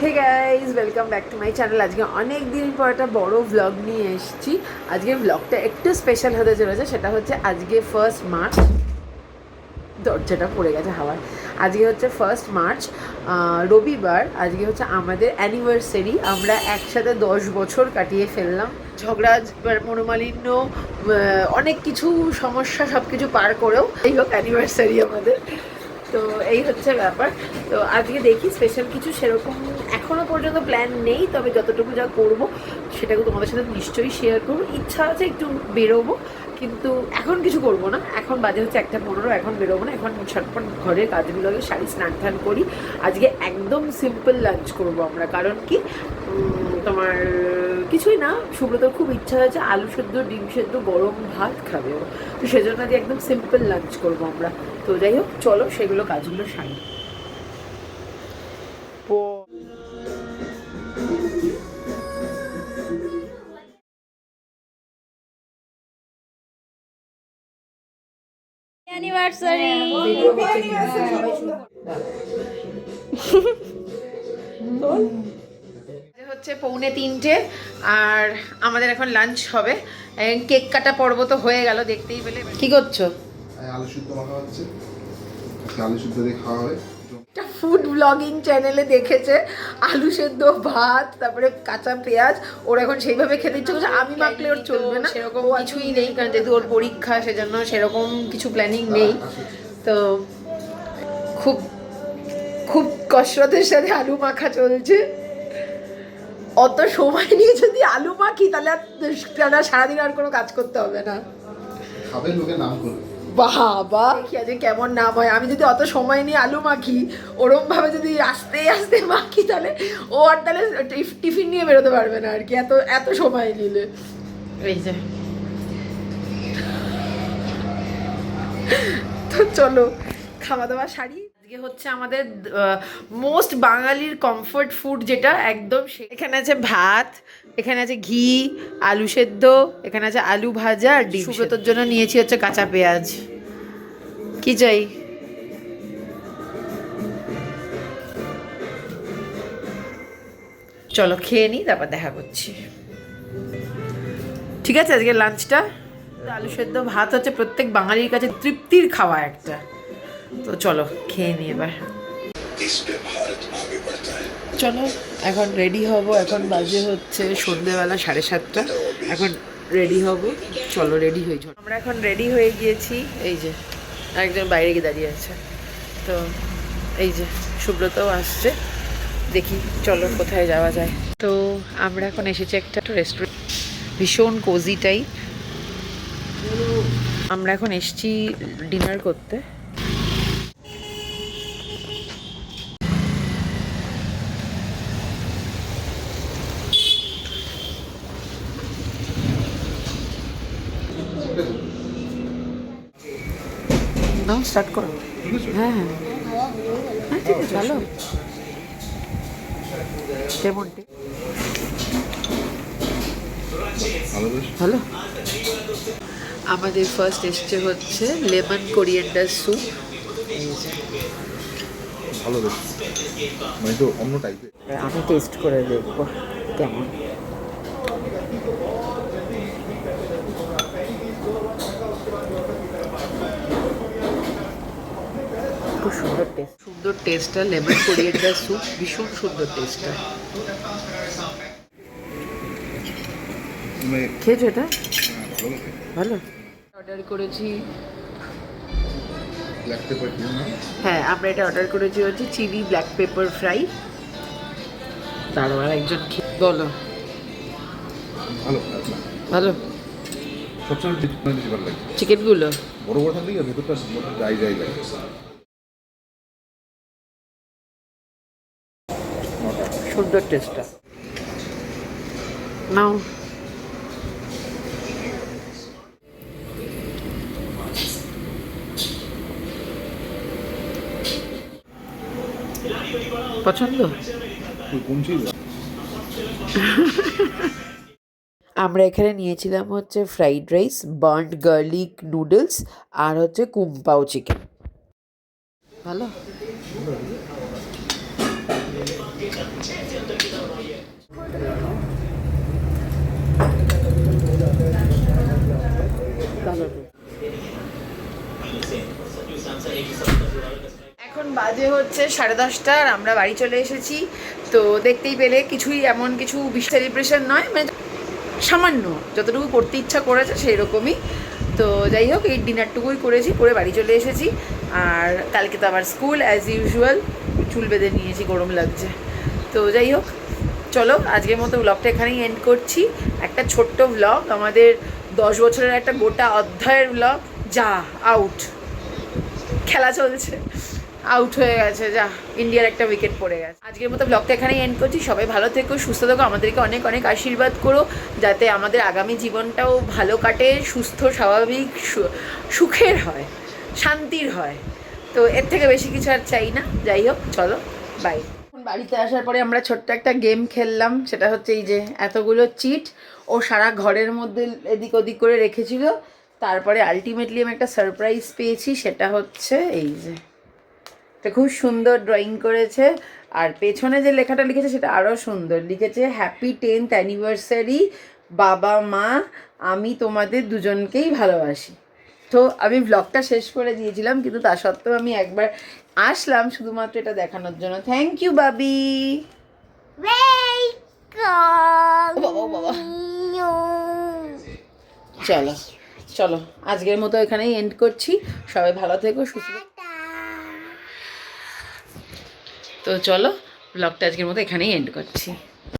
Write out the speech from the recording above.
Hey guys, welcome back to my channel. আজকে অনেক দিন পর একটা বড় ভ্লগ নিয়ে এসেছি। আজকে ভ্লগটা একটু স্পেশাল হতে চলেছে। সেটা হচ্ছে আজকে 1 মার্চ। দরজাটা পড়ে গেছে হাওয়ায়। আজকে হচ্ছে 1 মার্চ, রবিবার। আজকে হচ্ছে আমাদের অ্যানিভার্সারি। আমরা একসাথে 10 বছর কাটিয়ে ফেললাম। ঝগড়া, মনোমালিন্য, অনেক কিছু সমস্যা, সব কিছু পার করেও এই হোক অ্যানিভার্সারি আমাদের। তো এই হচ্ছে ব্যাপার। তো আজকে দেখি স্পেশাল কিছু সেরকম এখনও পর্যন্ত প্ল্যান নেই, তবে যতটুকু যা করব সেটাকে তোমাদের সাথে নিশ্চয়ই শেয়ার করবো। ইচ্ছা আছে একটু বেরোবো, কিন্তু এখন কিছু করব না। এখন বাজে হচ্ছে 1:15, এখন বেরোবো না। এখন ছটপট ঘরের কাজগুলো আগে সারি, স্নান টান করি। আজকে একদম সিম্পল লাঞ্চ করব আমরা। কারণ কি, তোমার কিছুই না, সুব্রতর খুব ইচ্ছা হয়েছে আলু সেদ্ধ, ডিম সেদ্ধ, গরম ভাত খাবে ও। তো সেজন্য আজকে একদম সিম্পল লাঞ্চ করবো আমরা। তো যাই হোক, চলো সেগুলো কাজগুলো সারি। অ্যানিভার্সারি হচ্ছে 2:45, আর আমাদের এখন লাঞ্চ হবে। কেক কাটা পর্ব তো হয়ে গেল, দেখতেই পেলে। কি করছো? আলু সিদ্ধ মাখা হচ্ছে, আলু সিদ্ধ দিয়ে খাওয়া হয়। একটা ফুড ব্লগিং চ্যানেলে দেখেছে আলু সেদ্ধ, ভাত, তারপরে কাঁচা পেঁয়াজ। ওর এখন সেইভাবে খেতে ইচ্ছে করছে। আমি মাখলে ওর চলবে না, সেরকম কিছুই নেই। কারণ যেহেতু ওর পরীক্ষা, সেজন্য সেরকম কিছু প্ল্যানিং নেই। তো খুব খুব কসরতের সাথে আলু মাখা চলছে। অত সময় নিয়ে যদি আলু মাখি, তাহলে আর সারাদিন আর কোনো কাজ করতে হবে না। খাবে, লোকে নাম করবে। বাবা, দেখি আজকে কেমন নাম হয়। আমি যদি অত সময় নিয়ে আলু মাখি, ওরম ভাবে যদি আস্তে আস্তে মাখি, তাহলে ও আর তাহলে টিফিন নিয়ে বেরোতে পারবে না আর কি, এত এত সময় নিলে। এই যে, তো চলো খাওয়া দাওয়া সারি। আজকে হচ্ছে আমাদের মোস্ট বাঙালির কমফর্ট ফুড, যেটা একদম। এখানে আছে ভাত, এখানে আছে ঘি, আলু সেদ্ধ, এখানে আছে আলু ভাজা আর ডিম। সুব্রতর জন্য নিয়েছি হচ্ছে কাঁচা পেঁয়াজ। কি চাই? চলো খেয়ে নিই, তারপর দেখা করছি। ঠিক আছে, আজকে লাঞ্চটা আলু সেদ্ধ ভাত হচ্ছে প্রত্যেক বাঙালির কাছে তৃপ্তির খাওয়া একটা। তো চলো খেয়ে নিই এবার। চলো এখন রেডি হব। এখন বাজে হচ্ছে সন্ধ্যেবেলা 7:30। এখন রেডি হব, চলো রেডি হয়ে যাও। আমরা এখন রেডি হয়ে গিয়েছি। এই যে একজন বাইরে গিয়ে দাঁড়িয়ে আছে। তো এই যে সুব্রতও আসছে। দেখি চলো কোথায় যাওয়া যায়। তো আমরা এখন এসেছি একটা রেস্টুরেন্ট, ভীষণ কোজি টাইপ। আমরা এখন এসেছি ডিনার করতে। নাও স্টার্ট করো। হ্যাঁ হ্যাঁ হ্যাঁ, ঠিক আছে। ভালো, কেমন ভালো। আমাদের ফার্স্ট এসছে হচ্ছে লেমন কোরিয়েন্ডার স্যুপ। ভালো বেশ, মানে একটু অন্য টাইপের। আমি টেস্ট করে দেখবো কেমন। খুব সুন্দর টেস্ট, সুন্দর টেস্টটা। লেমন কোরিয়েন্ডার স্যুপ ভীষণ সুন্দর টেস্টটা। খেয়েছো এটা? ভালো। অর্ডার করেছি, ব্ল্যাক পেপার দিয়ে না? হ্যাঁ আমরা এটা অর্ডার করেছি হচ্ছে চিলি ব্ল্যাক পেপার ফ্রাই। তারপর একজন বলো। ভালো, আচ্ছা। ভালো সবসময় বেশি ভালো লাগে চিকেনগুলো। বড় বড় থাকলে ভেতরটা ড্রাই ড্রাই লাগে। সুন্দর টেস্টটা। নাও। পছন্দ? আমরা এখানে নিয়েছিলাম হচ্ছে fried rice, burnt garlic noodles, আর হচ্ছে কুম্পাও চিকেন। ভালো। এখন বাজে হচ্ছে 10:30 আর আমরা বাড়ি চলে এসেছি। তো দেখতেই পেলে কিছুই এমন কিছু সেলিব্রেশন নয়, মানে সামান্য যতটুকু করতে ইচ্ছা করেছে সেই রকমই। তো যাই হোক, এই ডিনারটুকুই করেছি, করে বাড়ি চলে এসেছি। আর কালকে তো আবার স্কুল অ্যাজ ইউজুয়াল, চুল বেঁধে নিয়েছি, গরম লাগছে। তো যাই হোক, চলো আজকের মতো ব্লগটা এখানেই এন্ড করছি। একটা ছোট্ট ব্লগ, আমাদের 10 বছরের একটা গোটা অধ্যায়ের ব্লগ। যা আউট, খেলা চলছে, আউট হয়ে গেছে, যা ইন্ডিয়ার একটা উইকেট পড়ে গেছে। আজকের মতো ব্লগটা এখানেই এন্ড করছি। সবাই ভালো থেকো, সুস্থ থেকো, আমাদেরকে অনেক অনেক আশীর্বাদ করো যাতে আমাদের আগামী জীবনটাও ভালো কাটে, সুস্থ স্বাভাবিক সুখের হয়, শান্তির হয়। তো এর থেকে বেশি কিছু আর চাই না। যাই হোক, চলো বাই। বাড়িতে আসার পরে আমরা ছোট্ট একটা গেম খেললাম, সেটা হচ্ছে এই যে এতগুলো চিট ও সারা ঘরের মধ্যে এদিক ওদিক করে রেখেছিল। তারপরে আলটিমেটলি আমি একটা সারপ্রাইজ পেয়েছি, সেটা হচ্ছে এই যে এটা খুব সুন্দর ড্রয়িং করেছে। আর পেছনে যে লেখাটা লিখেছে সেটা আরও সুন্দর লিখেছে, হ্যাপি 10th অ্যানিভার্সারি বাবা মা, আমি তোমাদের দুজনকেই ভালোবাসি। তো আমি ব্লগটা শেষ করে দিয়েছিলাম, কিন্তু তা সত্ত্বেও আমি একবার আসলাম শুধুমাত্র এটা দেখানোর জন্য। থ্যাংক ইউ বাবি। বাবা চলো চলো, আজকের মতো এখানেই এন্ড করছি। সবাই ভালো থেকো, সুস্থ থেকো। তো চলো ব্লগটা আজকের মতো এখানেই এন্ড করছি।